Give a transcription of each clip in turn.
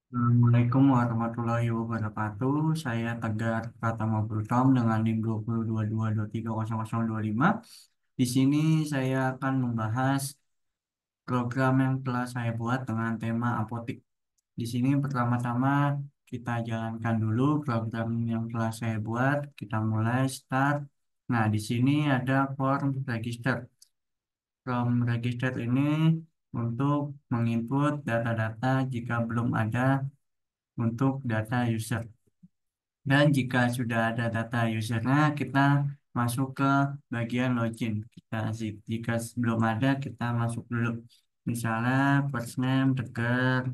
Assalamualaikum warahmatullahi wabarakatuh. Saya Tegar Pratama Brutom dengan NIM 2022230025. Di sini saya akan membahas program yang telah saya buat dengan tema apotik. Di sini pertama-tama kita jalankan dulu program yang telah saya buat. Kita mulai start. Nah, di sini ada form register. Form register ini untuk menginput data-data jika belum ada untuk data user. Dan jika sudah ada data usernya, kita masuk ke bagian login. Jika belum ada, kita masuk dulu. Misalnya first name Tegar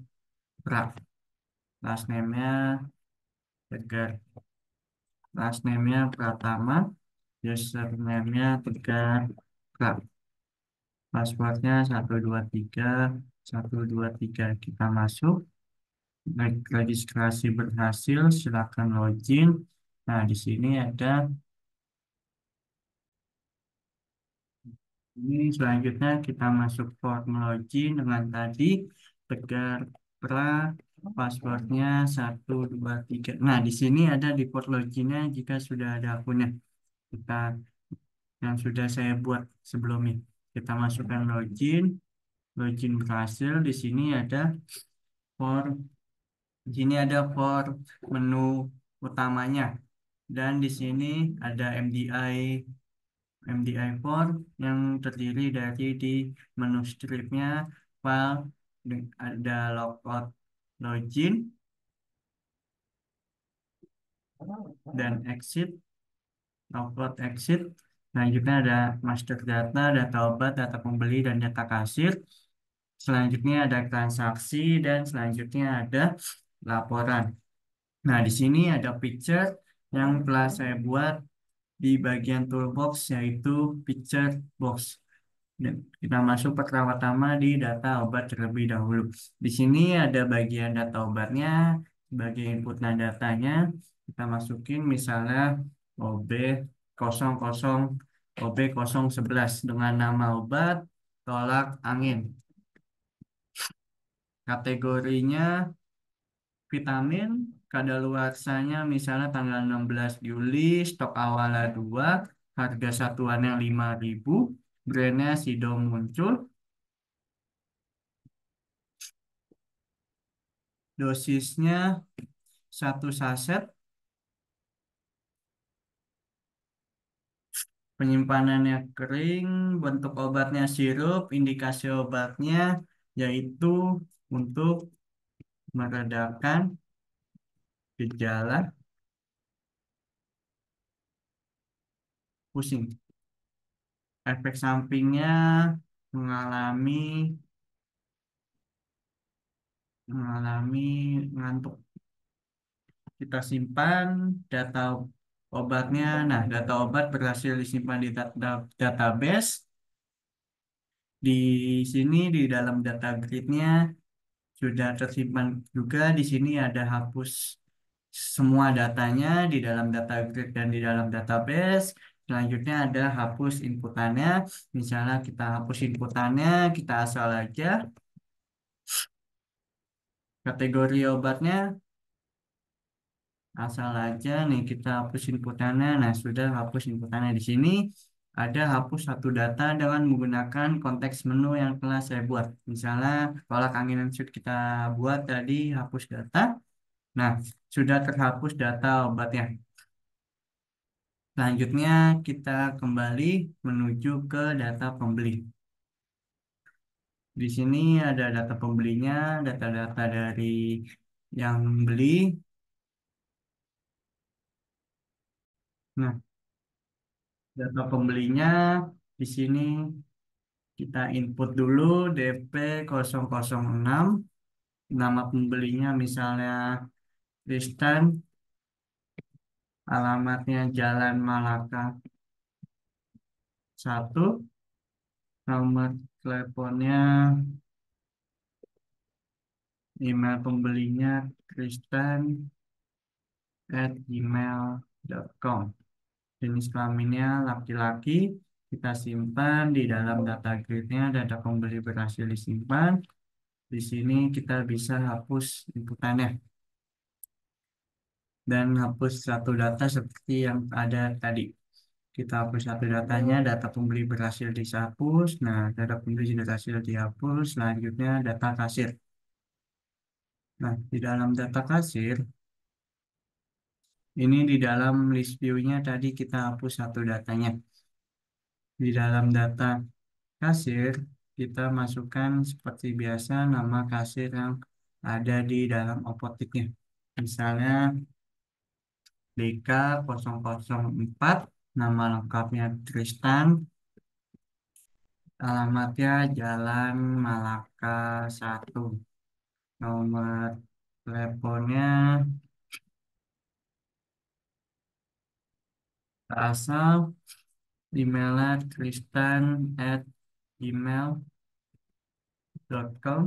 Pra, last name-nya Tegar, last name-nya Pratama, username-nya Tegar Pra, passwordnya 123 123. Kita masuk. Baik, registrasi berhasil, silakan login. Nah, di sini ada. Ini selanjutnya kita masuk form login dengan tadi Tegar Pra, passwordnya 123. Nah, di sini ada di port loginnya jika sudah ada akunnya. Kita yang sudah saya buat sebelumnya. Kita masukkan login, login berhasil. Di sini ada form, di sini ada form menu utamanya. Dan di sini ada MDI form yang terdiri dari di menu stripnya file ada logout login dan exit logout exit. Selanjutnya ada master data, data obat, data pembeli dan data kasir. Selanjutnya ada transaksi dan selanjutnya ada laporan. Nah, di sini ada picture yang telah saya buat di bagian toolbox yaitu picture box. Dan kita masuk pertama-tama di data obat terlebih dahulu. Di sini ada bagian data obatnya, sebagai input dan datanya. Kita masukin misalnya OB 00, OB 011 dengan nama obat tolak angin. Kategorinya vitamin, kadaluarsanya misalnya tanggal 16 Juli, stok awalnya 2, harga satuannya 5.000, brandnya Sido muncul. Dosisnya 1 saset, penyimpanannya kering, bentuk obatnya sirup, indikasi obatnya yaitu untuk meredakan gejala pusing. Efek sampingnya mengalami mengalami ngantuk. Kita simpan data obatnya. Nah, data obat berhasil disimpan di database. Di sini di dalam data grid-nya sudah tersimpan juga. Di sini ada hapus semua datanya di dalam data grid dan di dalam database. Selanjutnya ada hapus inputannya. Misalnya kita hapus inputannya, kita asal aja. Kategori obatnya asal aja nih kita hapus inputannya. Nah, sudah hapus inputannya di sini. Ada hapus satu data dengan menggunakan konteks menu yang telah saya buat. Misalnya, tolak angin yang sudah kita buat tadi hapus data. Nah, sudah terhapus data obatnya. Selanjutnya kita kembali menuju ke data pembeli. Di sini ada data pembelinya, data-data dari yang beli. Nah, data pembelinya di sini kita input dulu DP 006, nama pembelinya misalnya Tristan, alamatnya Jalan Malaka 1, nomor teleponnya, email pembelinya tristan@gmail.com. Jenis kelaminnya laki-laki, kita simpan di dalam data grid-nya, data pembeli berhasil disimpan. Di sini kita bisa hapus inputannya dan hapus satu data seperti yang ada tadi. Kita hapus satu datanya, data pembeli berhasil dihapus. Nah, data pembeli berhasil dihapus. Selanjutnya data kasir. Nah, di dalam data kasir, ini di dalam list view-nya tadi kita hapus satu datanya. Di dalam data kasir, kita masukkan seperti biasa nama kasir yang ada di dalam apoteknya. Misalnya DK004, nama lengkapnya Tristan, alamatnya Jalan Malaka 1, nomor teleponnya asal, emailnya tristan@gmail.com,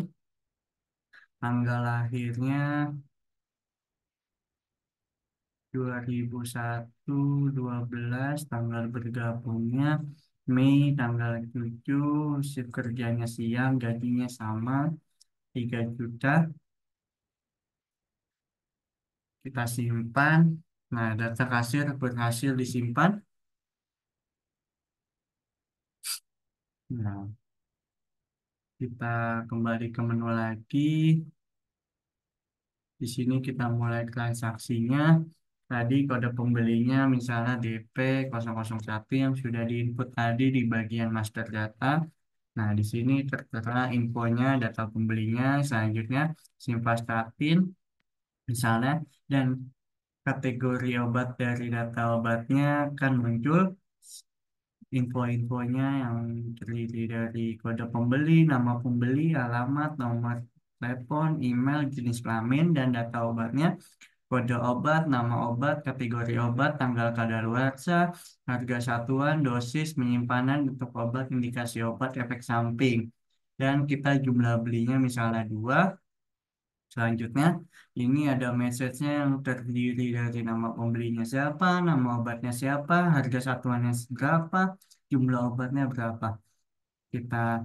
tanggal lahirnya 2001 12, tanggal bergabungnya Mei tanggal 7, shift kerjanya siang, gajinya sama 3 juta. Kita simpan. Nah, data kasir berhasil disimpan. Nah, kita kembali ke menu lagi. Di sini kita mulai transaksinya. Tadi kode pembelinya misalnya DP001 yang sudah diinput tadi di bagian master data. Nah, di sini tertera infonya, data pembelinya, selanjutnya simvastatin misalnya, dan kategori obat dari data obatnya kan muncul info-infonya yang terdiri dari kode pembeli, nama pembeli, alamat, nomor telepon, email, jenis kelamin, dan data obatnya, kode obat, nama obat, kategori obat, tanggal kadaluarsa, harga satuan, dosis, penyimpanan untuk obat, indikasi obat, efek samping. Dan kita jumlah belinya misalnya 2. Selanjutnya, ini ada message-nya yang terdiri dari nama pembelinya siapa, nama obatnya siapa, harga satuannya berapa, jumlah obatnya berapa. Kita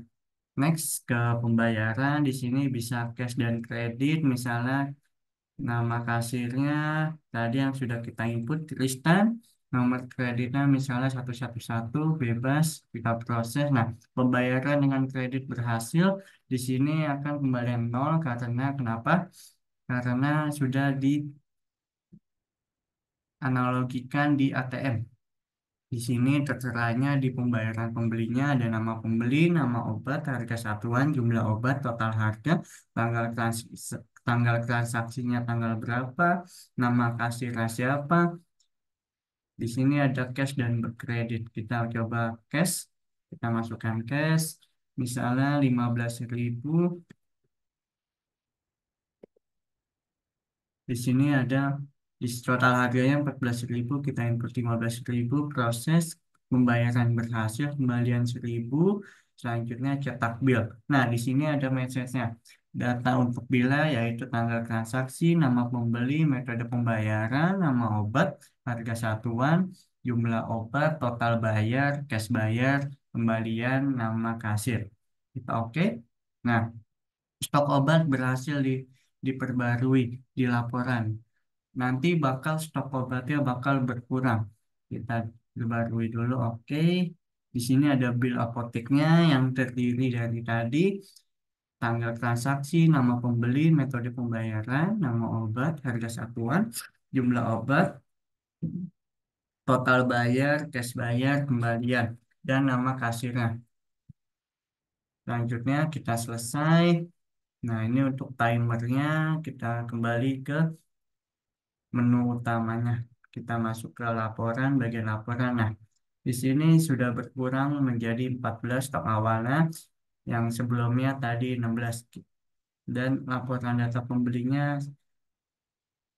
next ke pembayaran. Di sini bisa cash dan kredit. Misalnya nama kasirnya tadi yang sudah kita input, Tristan. Nomor kreditnya misalnya 111, bebas, kita proses. Nah, pembayaran dengan kredit berhasil. Di sini akan kembali nol karena kenapa? Karena sudah dianalogikan di ATM. Di sini terteranya di pembayaran pembelinya ada nama pembeli, nama obat, harga satuan, jumlah obat, total harga, tanggal transaksinya tanggal berapa, nama kasirnya siapa. Di sini ada cash dan kredit. Kita coba cash. Kita masukkan cash. Misalnya 15.000. Di sini ada di total harganya 14.000, kita input 15.000, proses pembayaran berhasil, kembalian 1.000, selanjutnya cetak bill. Nah, di sini ada message-nya. Data untuk bila yaitu tanggal transaksi, nama pembeli, metode pembayaran, nama obat, harga satuan, jumlah obat, total bayar, cash bayar, kembalian, nama kasir. Kita oke. Nah, stok obat berhasil diperbarui di laporan. Nanti bakal stok obatnya bakal berkurang. Kita perbarui dulu, oke. Di sini ada bill apoteknya yang terdiri dari tadi, tanggal transaksi, nama pembeli, metode pembayaran, nama obat, harga satuan, jumlah obat, total bayar, cash bayar, kembalian, dan nama kasirnya. Selanjutnya kita selesai. Nah, ini untuk timernya kita kembali ke menu utamanya. Kita masuk ke laporan, bagian laporan. Nah, di sini sudah berkurang menjadi 14 stok awalnya, yang sebelumnya tadi 16. Dan laporan data pembelinya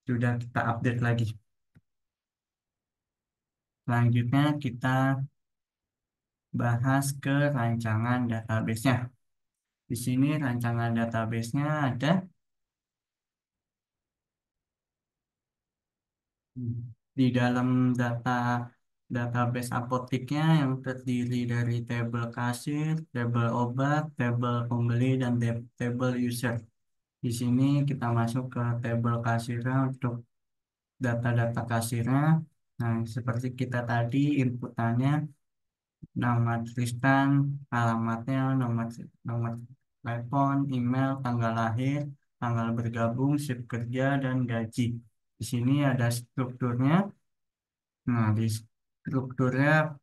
sudah kita update lagi. Selanjutnya kita bahas ke rancangan database-nya. Di sini rancangan database-nya ada di dalam data database apoteknya yang terdiri dari tabel kasir, tabel obat, tabel pembeli, dan tabel user. Di sini kita masuk ke tabel kasirnya untuk data-data kasirnya. Nah, seperti kita tadi inputannya nama Tristan, alamatnya, nomor nomor telepon, email, tanggal lahir, tanggal bergabung, shift kerja, dan gaji. Di sini ada strukturnya. Nah, di strukturnya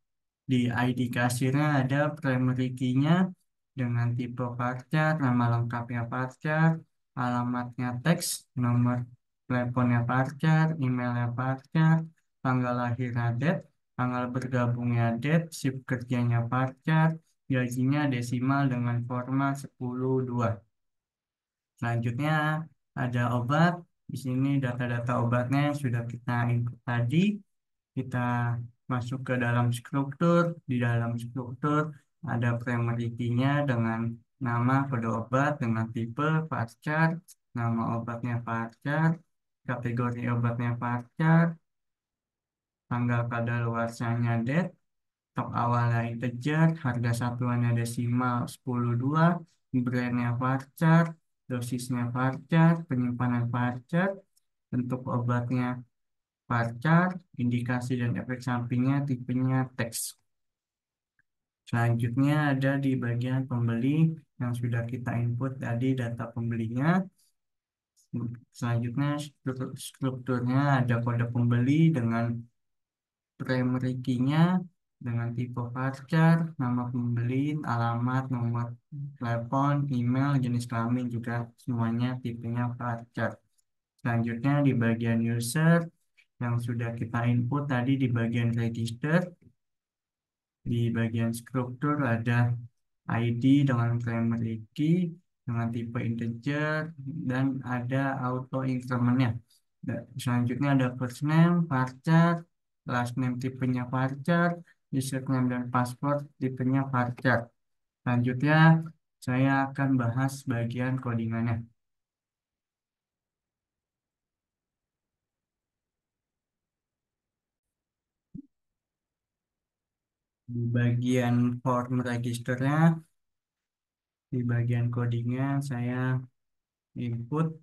di ID kasirnya ada primary key-nya dengan tipe varchar, nama lengkapnya varchar, alamatnya teks, nomor teleponnya varchar, emailnya varchar, tanggal lahirnya date, tanggal bergabungnya date, shift kerjanya varchar, gajinya desimal dengan format 10/2. Selanjutnya ada obat. Di sini data-data obatnya yang sudah kita input tadi. Kita masuk ke dalam struktur. Di dalam struktur ada primary key-nya dengan nama kode obat dengan tipe varchar, nama obatnya varchar, kategori obatnya varchar, tanggal kadaluarsanya date, stok awalnya integer, harga satuannya desimal 10/2, brandnya varchar, dosisnya varchar, penyimpanan varchar, bentuk obatnya varchar, indikasi dan efek sampingnya tipenya teks. Selanjutnya ada di bagian pembeli yang sudah kita input tadi data pembelinya. Selanjutnya strukturnya ada kode pembeli dengan primary key-nya dengan tipe varchar, nama pembeli, alamat, nomor telepon, email, jenis kelamin juga semuanya tipenya varchar. Selanjutnya di bagian user yang sudah kita input tadi di bagian register, di bagian struktur ada ID dengan primary key dengan tipe integer dan ada auto incrementnya. Selanjutnya ada first name, varchar, last name tipenya varchar, username dan password tipenya varchar. Selanjutnya saya akan bahas bagian codingannya. Di bagian form registernya, di bagian codingnya saya input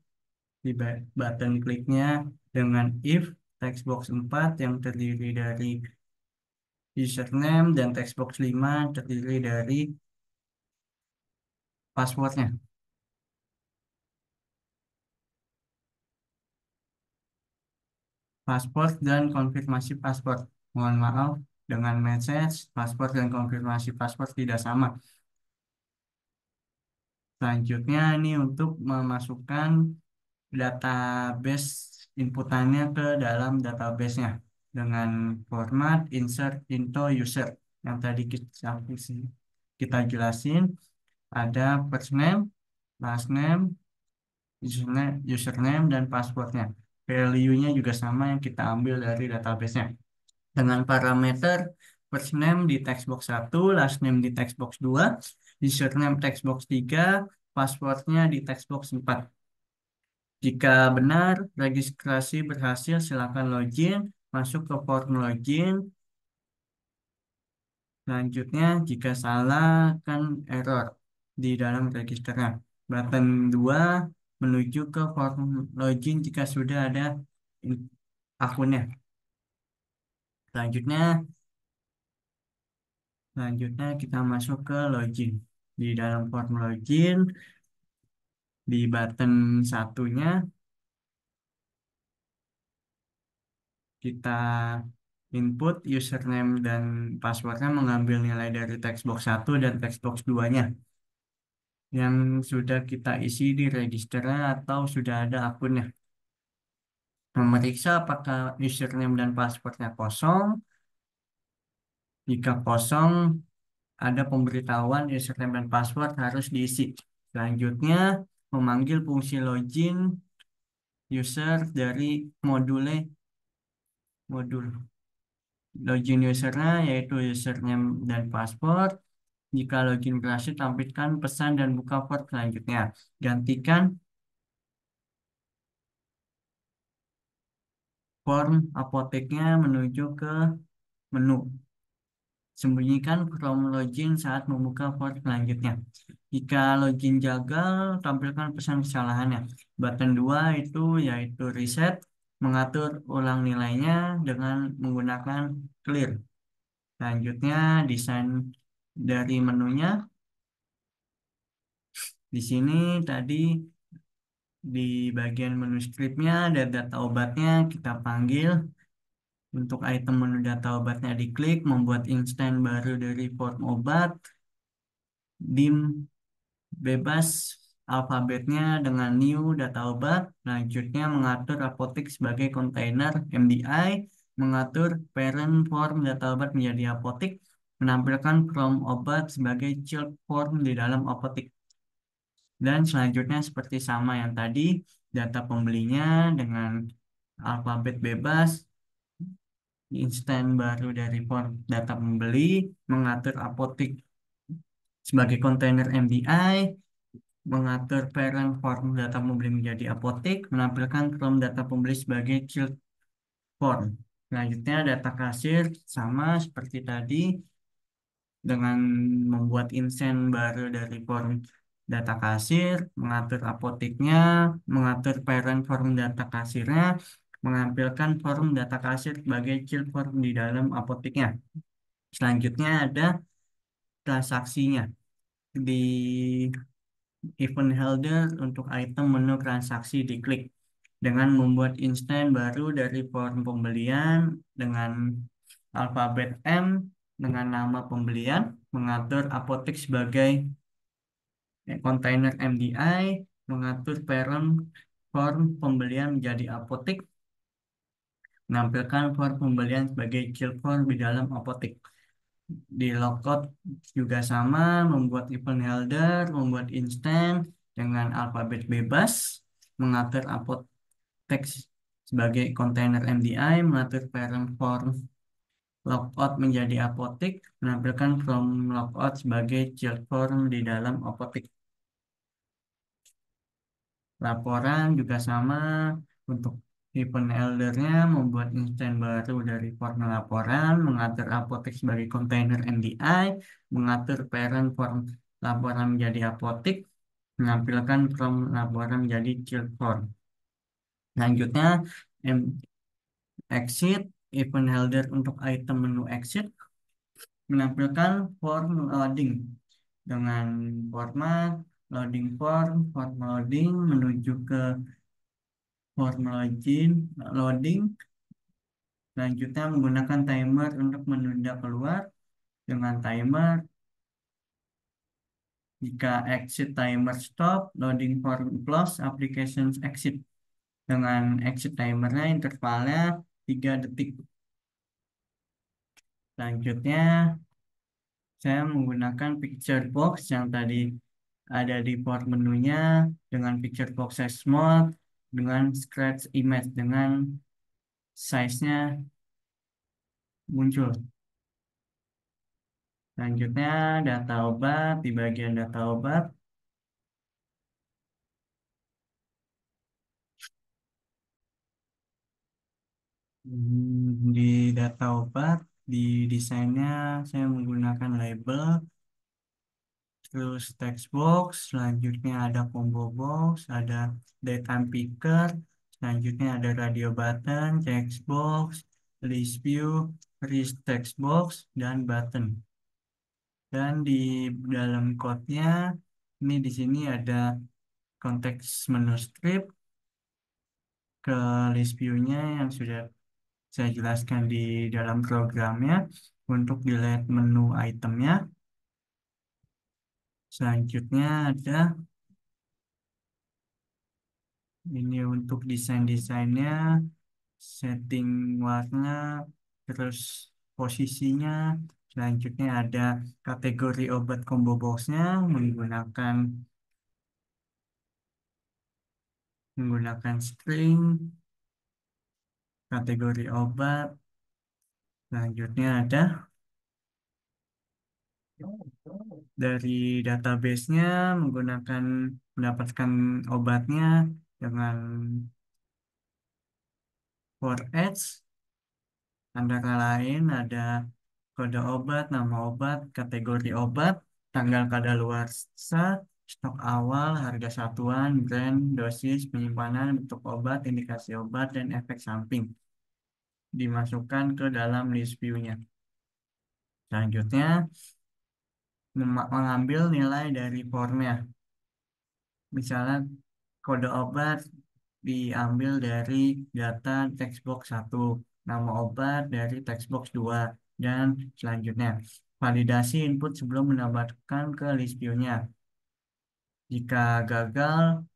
di button kliknya dengan if text box 4 yang terdiri dari username dan text box 5 terdiri dari passwordnya. Password dan konfirmasi password. Mohon maaf, dengan message, password dan konfirmasi password tidak sama. Selanjutnya ini untuk memasukkan database inputannya ke dalam database-nya dengan format insert into user yang tadi kita jelasin ada first name, last name, username dan passwordnya. Value-nya juga sama yang kita ambil dari database-nya. Dengan parameter first name di text box 1, last name di text box 2, username text box 3, passwordnya di text box 4. Jika benar, registrasi berhasil, silakan login, masuk ke form login. Selanjutnya, jika salah, kan error di dalam registernya. Button 2 menuju ke form login jika sudah ada akunnya. Selanjutnya, selanjutnya kita masuk ke login. Di dalam form login, di button satunya, kita input username dan passwordnya mengambil nilai dari text box 1 dan text box 2-nya yang sudah kita isi di registernya atau sudah ada akunnya. Memeriksa apakah username dan passwordnya kosong. Jika kosong, ada pemberitahuan username dan password harus diisi. Selanjutnya, memanggil fungsi login user dari modul login usernya yaitu username dan password. Jika login berhasil, tampilkan pesan dan buka form selanjutnya. Gantikan form apoteknya menuju ke menu. Sembunyikan from login saat membuka form selanjutnya. Jika login gagal, tampilkan pesan kesalahannya. Button 2 itu yaitu reset, mengatur ulang nilainya dengan menggunakan clear. Selanjutnya, desain dari menunya. Di sini tadi di bagian menu scriptnya ada data obatnya, kita panggil. Untuk item menu data obatnya diklik, membuat instance baru dari form obat, dim bebas alfabetnya dengan new data obat. Selanjutnya mengatur apotek sebagai kontainer MDI, mengatur parent form data obat menjadi apotek, menampilkan from obat sebagai child form di dalam apotek. Dan selanjutnya seperti sama yang tadi, data pembelinya dengan alfabet bebas, instan baru dari form data pembeli, mengatur apotek sebagai kontainer MDI, mengatur parent form data pembeli menjadi apotek, menampilkan from data pembeli sebagai child form. Selanjutnya data kasir sama seperti tadi dengan membuat instance baru dari form data kasir, mengatur apoteknya, mengatur parent form data kasirnya, menampilkan form data kasir sebagai child form di dalam apoteknya. Selanjutnya ada transaksinya. Di event holder untuk item menu transaksi diklik dengan membuat instance baru dari form pembelian dengan alfabet M dengan nama pembelian, mengatur apotek sebagai kontainer MDI, mengatur parent form pembelian menjadi apotek, menampilkan form pembelian sebagai child form di dalam apotek. Di logout juga sama, membuat event header, membuat instance dengan alfabet bebas, mengatur teks sebagai kontainer MDI, mengatur parent form logout menjadi apotek, menampilkan from logout sebagai child form di dalam apotek. Laporan juga sama, untuk event eldernya membuat instance baru dari form laporan, mengatur apotek sebagai kontainer MDI, mengatur parent form laporan menjadi apotek, menampilkan from laporan menjadi child form. Selanjutnya, exit, event holder untuk item menu exit, menampilkan form loading dengan format loading form, form loading menuju ke form loading. Selanjutnya menggunakan timer untuk menunda keluar dengan timer. Jika exit timer stop, loading form close, applications exit. Dengan exit timernya intervalnya 3 detik. Selanjutnya saya menggunakan picture box yang tadi ada di port menunya dengan picture box size small, dengan scratch image, dengan size-nya muncul. Selanjutnya data obat, di bagian data obat. Di data obat, di desainnya saya menggunakan label, terus text box, selanjutnya ada combo box, ada daytime picker, selanjutnya ada radio button, text box, list view, list text box, dan button. Dan di dalam code-nya, ini di sini ada konteks menu script ke list view-nya yang sudah saya jelaskan di dalam programnya. Untuk delete menu itemnya, selanjutnya ada ini untuk desain-desainnya, setting warna, terus posisinya. Selanjutnya ada kategori obat combo box-nya menggunakan string, kategori obat. Selanjutnya ada dari database-nya mendapatkan obatnya dengan for each. Antara lain ada kode obat, nama obat, kategori obat, tanggal kadaluarsa, stok awal, harga satuan, brand, dosis, penyimpanan, bentuk obat, indikasi obat, dan efek samping dimasukkan ke dalam list view-nya. Selanjutnya, mengambil nilai dari formnya. Misalnya kode obat diambil dari data textbox 1, nama obat dari textbox 2, dan selanjutnya. Validasi input sebelum menambahkan ke list view-nya. Jika gagal,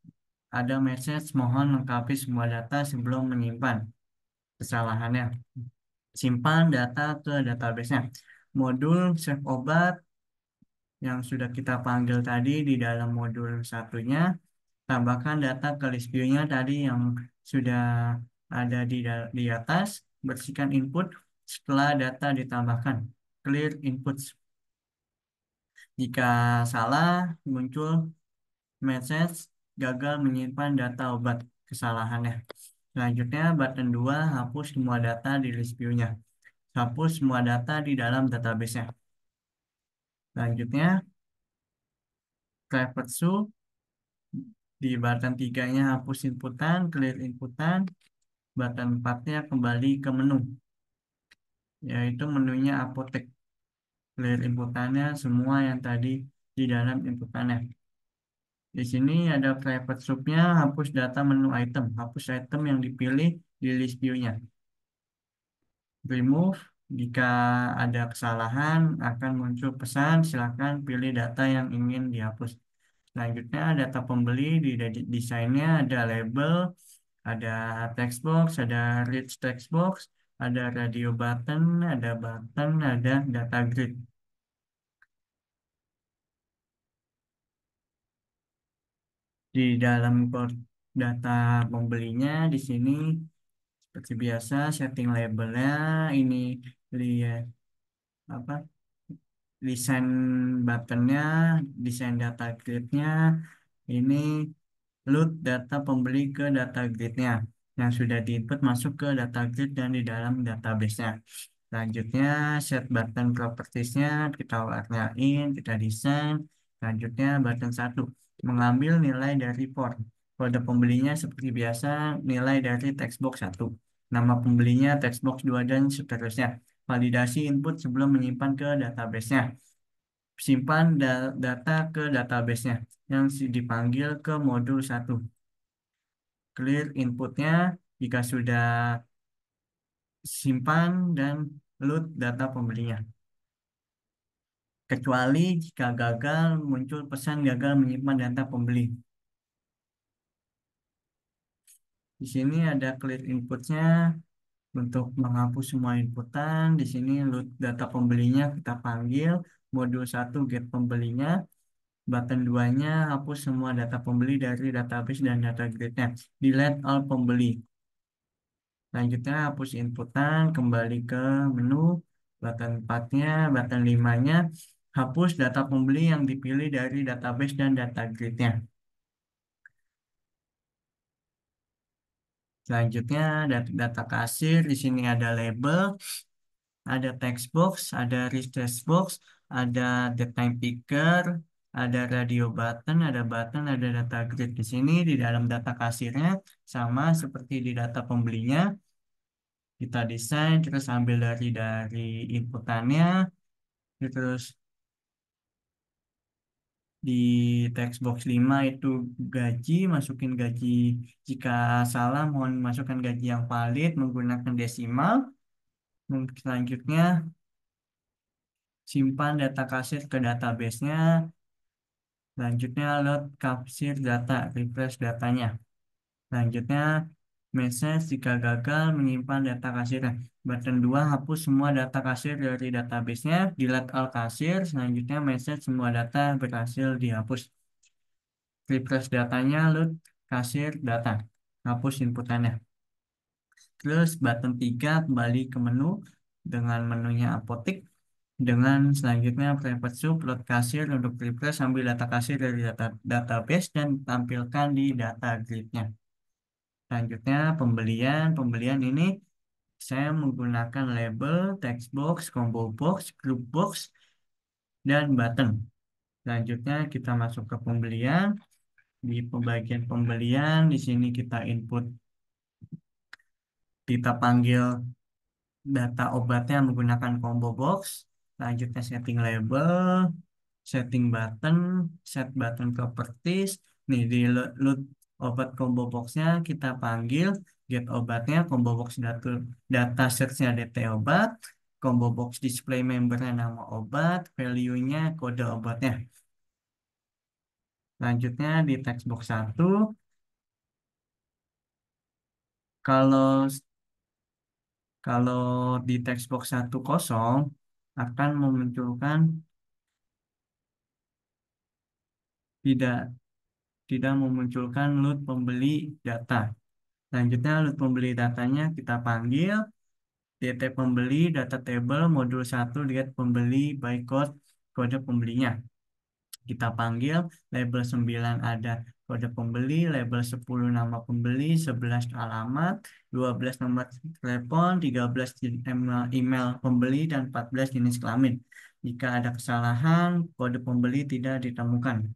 ada message mohon lengkapi semua data sebelum menyimpan. Kesalahannya, simpan data ke database-nya. Modul save obat yang sudah kita panggil tadi di dalam modul satunya, tambahkan data ke list view-nya tadi yang sudah ada di atas, bersihkan input setelah data ditambahkan, clear inputs. Jika salah, muncul message gagal menyimpan data obat, kesalahannya. Selanjutnya, button 2, hapus semua data di list view-nya. Hapus semua data di dalam database-nya. Selanjutnya, private show, di button 3-nya hapus inputan, clear inputan. Button 4-nya kembali ke menu, yaitu menunya apotek. Clear inputannya semua yang tadi di dalam inputannya. Di sini ada private subnya, hapus data menu item, hapus item yang dipilih di list view-nya. Remove, jika ada kesalahan akan muncul pesan, silakan pilih data yang ingin dihapus. Selanjutnya data pembeli di desainnya ada label, ada text box, ada rich text box, ada radio button, ada data grid. Di dalam data pembelinya di sini seperti biasa setting labelnya ini lihat apa desain buttonnya, desain data gridnya ini load data pembeli ke data gridnya yang sudah diinput masuk ke data grid dan di dalam database-nya. Selanjutnya set button propertiesnya kita warnain, kita desain. Selanjutnya button 1 mengambil nilai dari form. Kode pembelinya seperti biasa nilai dari textbox 1. Nama pembelinya textbox 2 dan seterusnya. Validasi input sebelum menyimpan ke database-nya. Simpan data ke database-nya yang dipanggil ke modul 1. Clear inputnya jika sudah simpan dan load data pembelinya. Kecuali jika gagal muncul pesan gagal menyimpan data pembeli. Di sini ada clear inputnya untuk menghapus semua inputan. Di sini load data pembelinya kita panggil modul 1 get pembelinya. Button 2-nya hapus semua data pembeli dari database dan data grid-nya. Delete all pembeli. Selanjutnya hapus inputan, kembali ke menu, button 4-nya, button 5-nya, hapus data pembeli yang dipilih dari database dan data grid-nya. Selanjutnya data kasir, di sini ada label, ada text box, ada rich text box, ada the time picker, ada radio button, ada data grid. Di sini di dalam data kasirnya sama seperti di data pembelinya. Kita desain terus ambil dari inputannya terus di text box 5 itu gaji, masukin gaji, jika salah mohon masukkan gaji yang valid menggunakan desimal. Selanjutnya simpan data kasir ke database-nya. Selanjutnya load kapsir data, refresh datanya. Selanjutnya message jika gagal menyimpan data kasirnya. Button 2 hapus semua data kasir dari database-nya, delete all kasir. Selanjutnya message semua data berhasil dihapus. Refresh datanya, load kasir data. Hapus inputannya. Terus button 3 kembali ke menu dengan menunya apotik. Dengan selanjutnya private sub, load kasir untuk refresh ambil data kasir dari database dan tampilkan di data grid-nya. Selanjutnya pembelian ini Saya menggunakan label, text box, combo box, group box, dan button. Selanjutnya kita masuk ke pembelian. Di pembagian pembelian, di sini kita input, kita panggil data obatnya menggunakan combo box. Selanjutnya setting label, setting button, set button properties. Nih di load obat combo boxnya kita panggil get obatnya, combo box data searchnya DT obat, combo box display membernya nama obat, value-nya kode obatnya. Selanjutnya di text box satu, kalau kalau di text box satu kosong akan memunculkan tidak tidak memunculkan load pembeli data. Selanjutnya load pembeli datanya kita panggil DT pembeli data table modul satu lihat pembeli by code kode pembelinya. Kita panggil label 9 ada kode pembeli, label 10 nama pembeli, 11 alamat, 12 nomor telepon, 13 email pembeli, dan 14 jenis kelamin. Jika ada kesalahan, kode pembeli tidak ditemukan.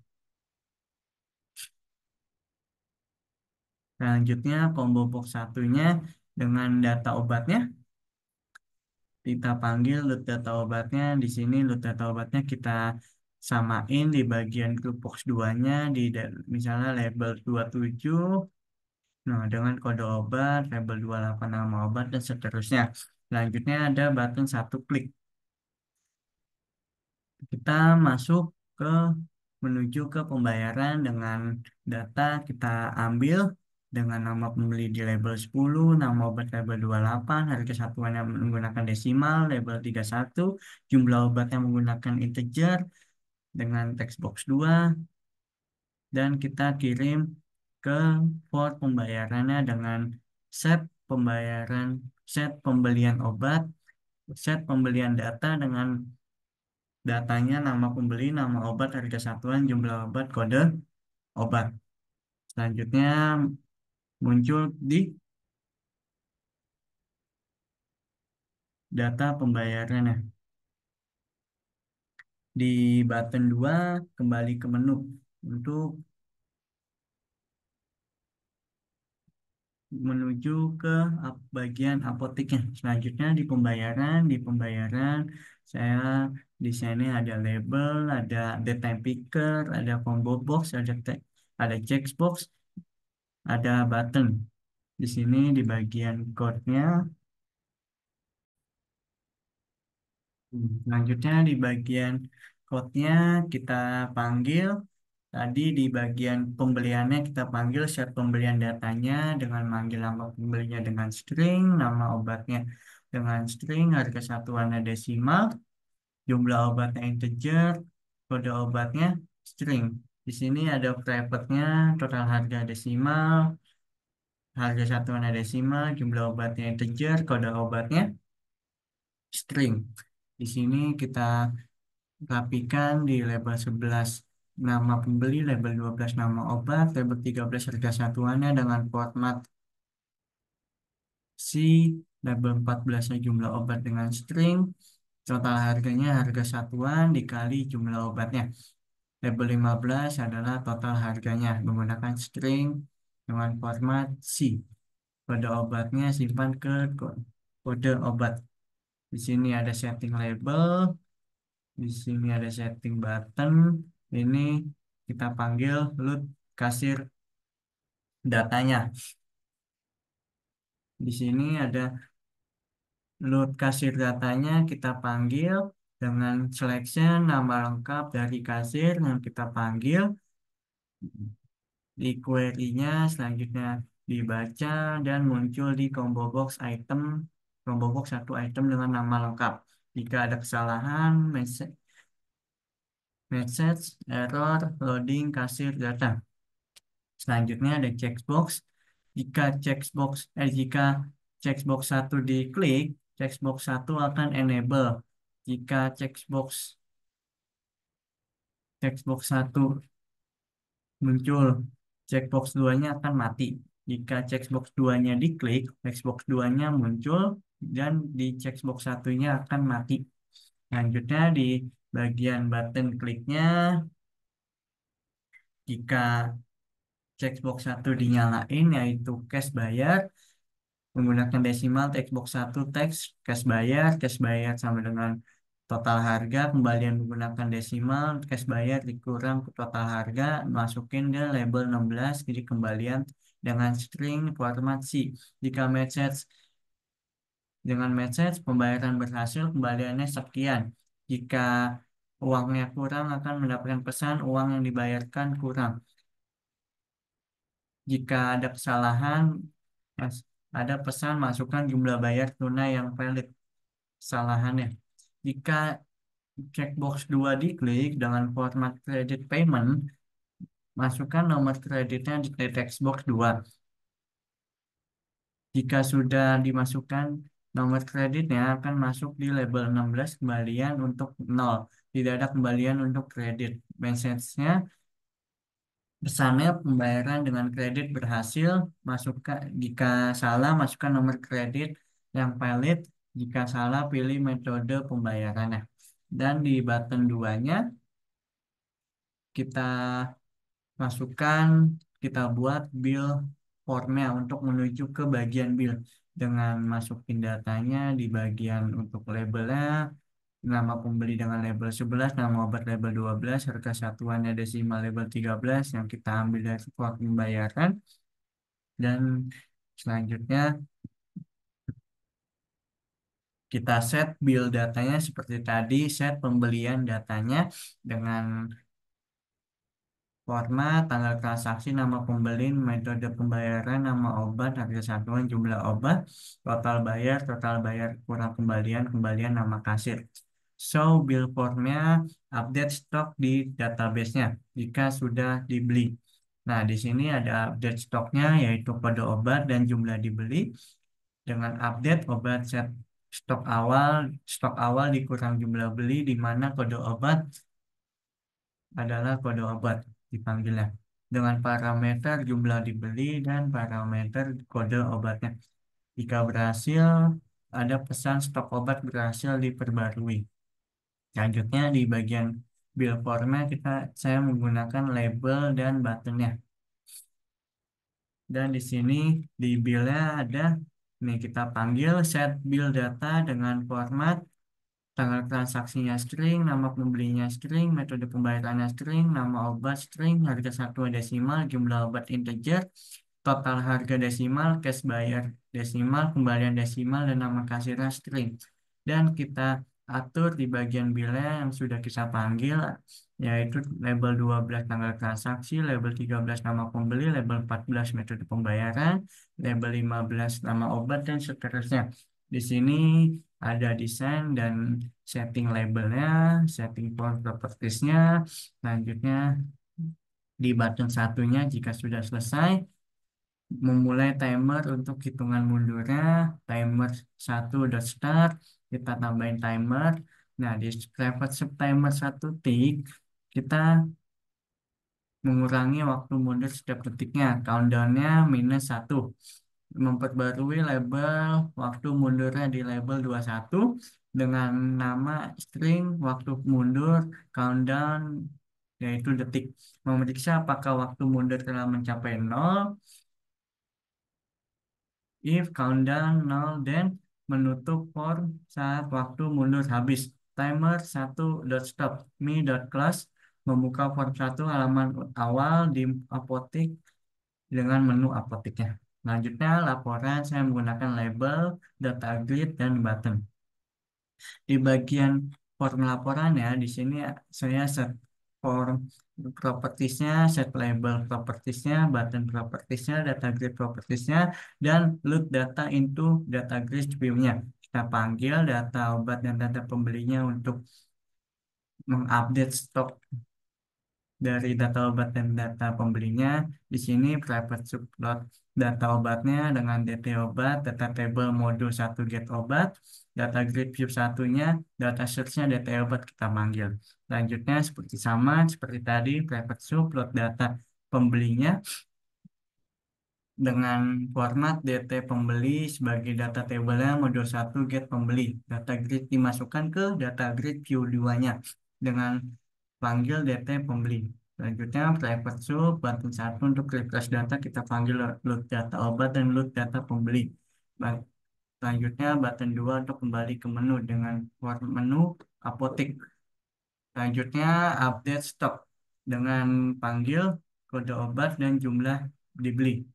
Selanjutnya, combo box satunya dengan data obatnya. Kita panggil load data obatnya. Di sini load data obatnya kita samain di bagian group box 2-nya di misalnya label 27. Nah, dengan kode obat, label 28 nama obat dan seterusnya. Selanjutnya ada button satu klik. Kita masuk ke menuju ke pembayaran dengan data kita ambil dengan nama pembeli di label 10, nama obat label 28, harga satuannya menggunakan desimal, label 31, jumlah obat yang menggunakan integer dengan text box 2, dan kita kirim ke port pembayarannya dengan set pembayaran, set pembelian obat, set pembelian data dengan datanya nama pembeli, nama obat, harga satuan, jumlah obat, kode obat. Selanjutnya muncul di data pembayarannya. Di button 2 kembali ke menu untuk menuju ke bagian apoteknya. Selanjutnya di pembayaran saya di sini ada label, ada data picker, ada combo box, ada checkbox, ada button. Di sini di bagian code-nya. Selanjutnya di bagian code-nya kita panggil. Tadi di bagian pembeliannya kita panggil set pembelian datanya dengan manggil nama pembelinya dengan string, nama obatnya dengan string, harga satuannya desimal, jumlah obatnya integer, kode obatnya string. Di sini ada private-nya, total harga desimal, harga satuannya desimal, jumlah obatnya integer, kode obatnya string. Di sini kita rapikan di label 11 nama pembeli, label 12 nama obat, label 13 harga satuannya dengan format C, label 14 jumlah obat dengan string, total harganya harga satuan dikali jumlah obatnya. Label 15 adalah total harganya menggunakan string dengan format C. Kode obatnya simpan ke kode obat. Di sini ada setting label, di sini ada setting button. Ini kita panggil load kasir datanya. Di sini ada load kasir datanya kita panggil dengan selection nama lengkap dari kasir yang kita panggil di query-nya, selanjutnya dibaca dan muncul di combo box item, combo box satu item dengan nama lengkap. Jika ada kesalahan, message error loading kasir data. Selanjutnya ada checkbox. Jika checkbox satu diklik, checkbox satu akan enable. Jika checkbox satu muncul, checkbox 2-nya akan mati. Jika checkbox 2-nya diklik, checkbox 2-nya muncul, dan di checkbox satunya akan mati. Selanjutnya di bagian button kliknya, jika checkbox satu dinyalain yaitu cash bayar, menggunakan desimal checkbox satu teks cash bayar sama dengan total harga, kembalian menggunakan desimal, cash bayar dikurang ke total harga, masukin ke label 16, jadi kembalian dengan string format C. Jika message dengan message pembayaran berhasil, kembaliannya sekian. Jika uangnya kurang akan mendapatkan pesan uang yang dibayarkan kurang. Jika ada kesalahan, mas- ada pesan masukkan jumlah bayar tunai yang valid. Kesalahannya. Jika checkbox 2 diklik dengan format credit payment, masukkan nomor kreditnya di text box 2. Jika sudah dimasukkan nomor kreditnya akan masuk di label 16 kembalian untuk 0. Tidak ada kembalian untuk kredit. Message-nya pesannya pembayaran dengan kredit berhasil. Masukkan jika salah masukkan nomor kredit yang valid. Jika salah pilih metode pembayarannya. Dan di button 2-nya kita masukkan, kita buat bill formnya untuk menuju ke bagian bill dengan masukin datanya di bagian untuk labelnya, nama pembeli dengan label 11, nama obat label 12, harga satuannya desimal label 13 yang kita ambil dari surat pembayaran, dan selanjutnya kita set bill datanya seperti tadi, set pembelian datanya dengan format, tanggal transaksi, nama pembeli, metode pembayaran, nama obat, harga satuan, jumlah obat, total bayar kurang kembalian, kembalian nama kasir. Show bill formnya, update stok di database-nya jika sudah dibeli. Nah, di sini ada update stoknya, yaitu kode obat dan jumlah dibeli. Dengan update obat set stok awal dikurang jumlah beli, di mana kode obat adalah kode obat dipanggilnya dengan parameter jumlah dibeli dan parameter kode obatnya. Jika berhasil, ada pesan stok obat berhasil diperbarui. Selanjutnya di bagian bill formnya saya menggunakan label dan buttonnya. Dan di sini di billnya ada, nih kita panggil set bill data dengan format tanggal transaksinya string, nama pembelinya string, metode pembayarannya string, nama obat string, harga satuan desimal, jumlah obat integer, total harga desimal, cash bayar desimal, kembalian desimal, dan nama kasirnya string. Dan kita atur di bagian bilah yang sudah kita panggil, yaitu label 12 tanggal transaksi, label 13 nama pembeli, label 14 metode pembayaran, label 15 nama obat, dan seterusnya. Di sini ada desain dan setting labelnya, setting propertiesnya. Selanjutnya di button satunya jika sudah selesai, memulai timer untuk hitungan mundurnya, timer 1 start, kita tambahin timer. Nah, di private sub timer 1 tick, kita mengurangi waktu mundur setiap detiknya, countdownnya -1. Memperbarui label waktu mundurnya di label 21 dengan nama string waktu mundur countdown yaitu detik. Memeriksa apakah waktu mundur telah mencapai 0. If countdown 0, then menutup form saat waktu mundur habis. Timer 1 stop. Me.class membuka form 1 halaman awal di apotik dengan menu apotiknya. Selanjutnya, laporan saya menggunakan label, data grid, dan button. Di bagian form laporannya, di sini saya set form propertiesnya, set label propertiesnya, button propertiesnya, data grid propertiesnya, dan load data into data grid view-nya. Kita panggil data obat dan data pembelinya untuk mengupdate stok dari data obat dan data pembelinya. Di sini private subplot data obatnya dengan DT obat, data table modul 1 get obat, data grid view satunya, data search-nya DT obat kita panggil. Selanjutnya seperti sama seperti tadi private subplot data pembelinya dengan format DT pembeli sebagai data tabelnya modul 1 get pembeli. Data grid dimasukkan ke data grid Q2-nya dengan panggil DT pembeli. Selanjutnya private sub button 1 untuk refresh data kita panggil load data obat dan load data pembeli. Ba- Selanjutnya button 2 untuk kembali ke menu dengan form menu apotik. Selanjutnya update stok dengan panggil kode obat dan jumlah dibeli.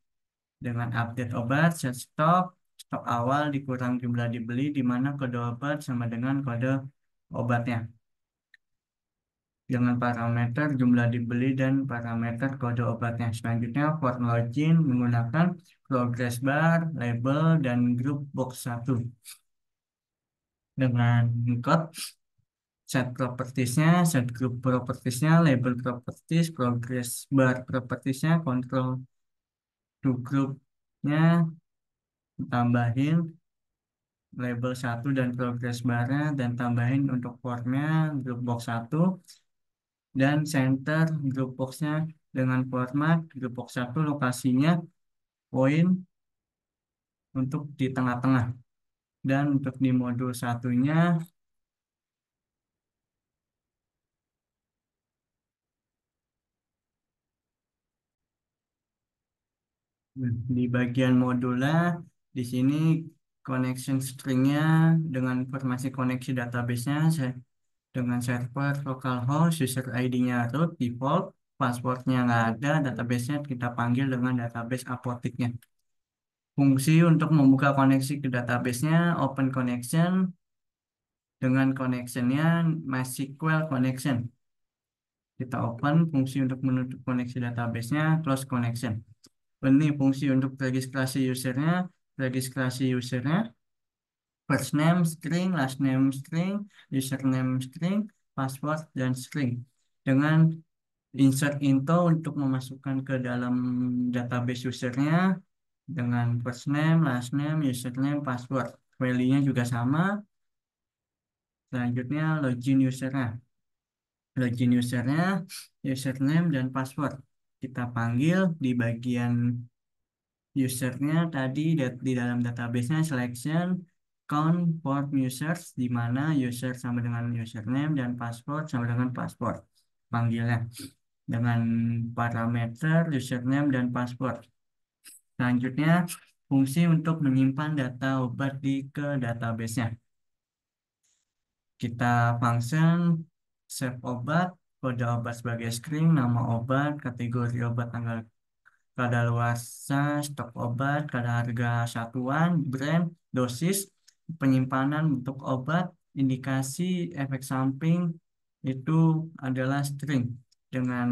Dengan update obat, set stok, stok awal dikurang jumlah dibeli di mana kode obat sama dengan kode obatnya. Dengan parameter jumlah dibeli dan parameter kode obatnya. Selanjutnya, form login menggunakan progress bar, label, dan group box 1. Dengan code set propertiesnya, set group propertiesnya, label properties, progress bar propertiesnya, control to groupnya, tambahin label 1 dan progress barnya dan tambahin untuk formnya group box 1 dan center group boxnya dengan format group box 1 lokasinya poin untuk di tengah-tengah dan untuk di modul satunya di bagian modulnya di sini connection stringnya dengan informasi koneksi databasenya dengan server localhost, user ID-nya root, default, passwordnya nggak ada, database-nya kita panggil dengan database apotiknya. Fungsi untuk membuka koneksi ke database-nya, open connection, dengan connection-nya MySQL connection. Kita open fungsi untuk menutup koneksi database-nya, close connection. Ini fungsi untuk registrasi usernya, registrasi usernya, first name string, last name string, username string, password, dan string. Dengan insert info untuk memasukkan ke dalam database usernya dengan first name, last name, username, password. Value-nya juga sama. Selanjutnya login usernya. Login usernya, username, dan password. Kita panggil di bagian usernya tadi di dalam database-nya selection count form users di mana user sama dengan username dan password sama dengan password. Panggilnya dengan parameter username dan password. Selanjutnya, fungsi untuk menyimpan data obat ke database-nya. Kita function save obat, kode obat sebagai string, nama obat, kategori obat, tanggal kadaluarsa, stok obat, kadar harga satuan, brand, dosis, penyimpanan untuk obat, indikasi, efek samping, itu adalah string. Dengan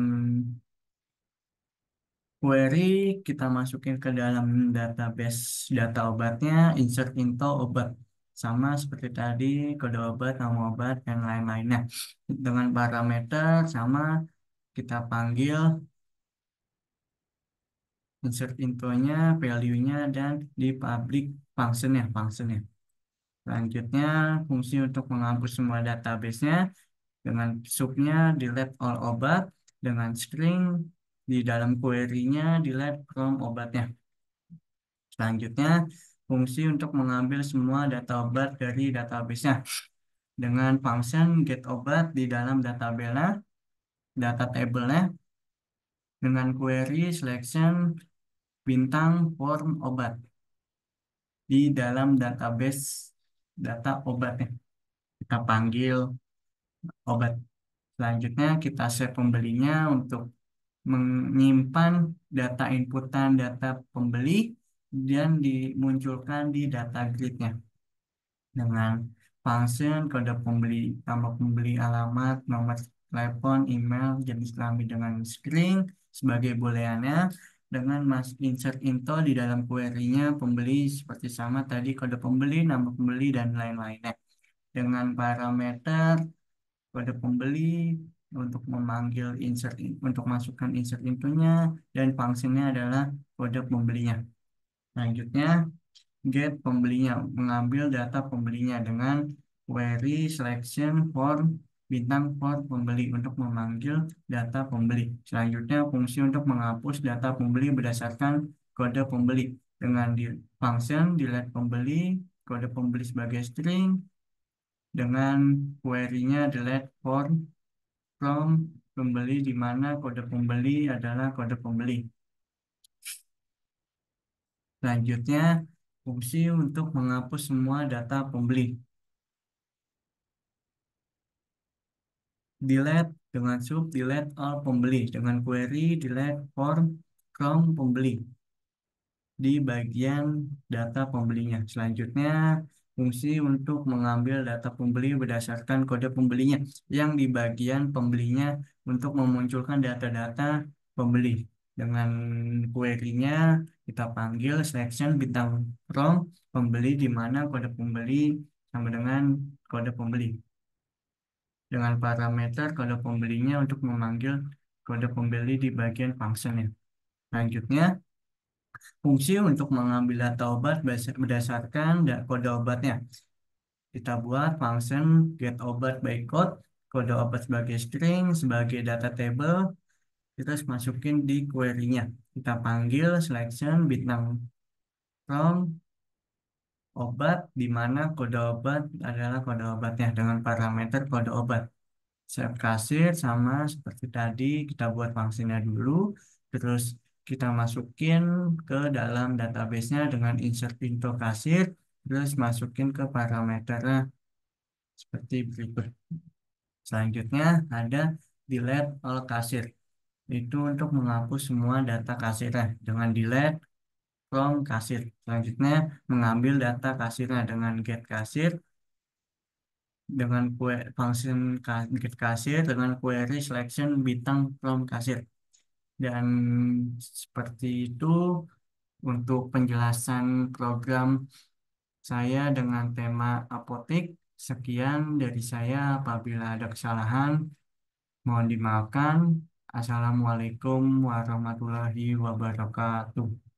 query kita masukin ke dalam database data obatnya, insert info obat. Sama seperti tadi, kode obat, nama obat, dan lain-lainnya. Dengan parameter sama kita panggil insert infonya, value-nya, dan di public function-nya. Selanjutnya, fungsi untuk menghapus semua database-nya dengan subnya delete all obat, dengan string di dalam query-nya delete from obatnya. Selanjutnya, fungsi untuk mengambil semua data obat dari database-nya dengan function get obat di dalam database-nya, data table-nya dengan query selection bintang form obat di dalam database data obatnya. Kita panggil obat. Selanjutnya kita save pembelinya untuk menyimpan data inputan data pembeli dan dimunculkan di data grid-nya dengan function kode pembeli, tambah pembeli, alamat, nomor telepon, email, jenis kelamin dengan string sebagai booleannya dengan insert info di dalam query-nya pembeli seperti sama tadi kode pembeli, nama pembeli, dan lain-lainnya. Dengan parameter kode pembeli untuk memanggil untuk masukkan insert infonya dan fungsinya adalah kode pembelinya. Selanjutnya get pembelinya, mengambil data pembelinya dengan query selection form bintang form pembeli untuk memanggil data pembeli. Selanjutnya fungsi untuk menghapus data pembeli berdasarkan kode pembeli dengan di function delete pembeli, kode pembeli sebagai string dengan query-nya delete from pembeli di mana kode pembeli adalah kode pembeli. Selanjutnya, fungsi untuk menghapus semua data pembeli. Delete dengan sub delete all pembeli dengan query delete form from pembeli di bagian data pembelinya. Selanjutnya, fungsi untuk mengambil data pembeli berdasarkan kode pembelinya yang di bagian pembelinya untuk memunculkan data-data pembeli. Dengan query-nya kita panggil selection bintang from pembeli di mana kode pembeli sama dengan kode pembeli. Dengan parameter kode pembelinya untuk memanggil kode pembeli di bagian functionnya. Selanjutnya, fungsi untuk mengambil data obat berdasarkan kode obatnya. Kita buat function get obat by code, kode obat sebagai string, sebagai data table, kita masukin di query-nya. Kita panggil selection bintang from obat, di mana kode obat adalah kode obatnya dengan parameter kode obat. Save kasir sama seperti tadi, kita buat fungsinya dulu, terus kita masukin ke dalam database-nya dengan insert info kasir, terus masukin ke parameternya seperti berikut. Selanjutnya ada delete all kasir. Itu untuk menghapus semua data kasirnya dengan delete from kasir. Selanjutnya mengambil data kasirnya dengan get kasir dengan function get kasir dengan query selection bintang from kasir. Dan seperti itu untuk penjelasan program saya dengan tema apotik. Sekian dari saya, apabila ada kesalahan mohon dimaafkan. Assalamualaikum warahmatullahi wabarakatuh.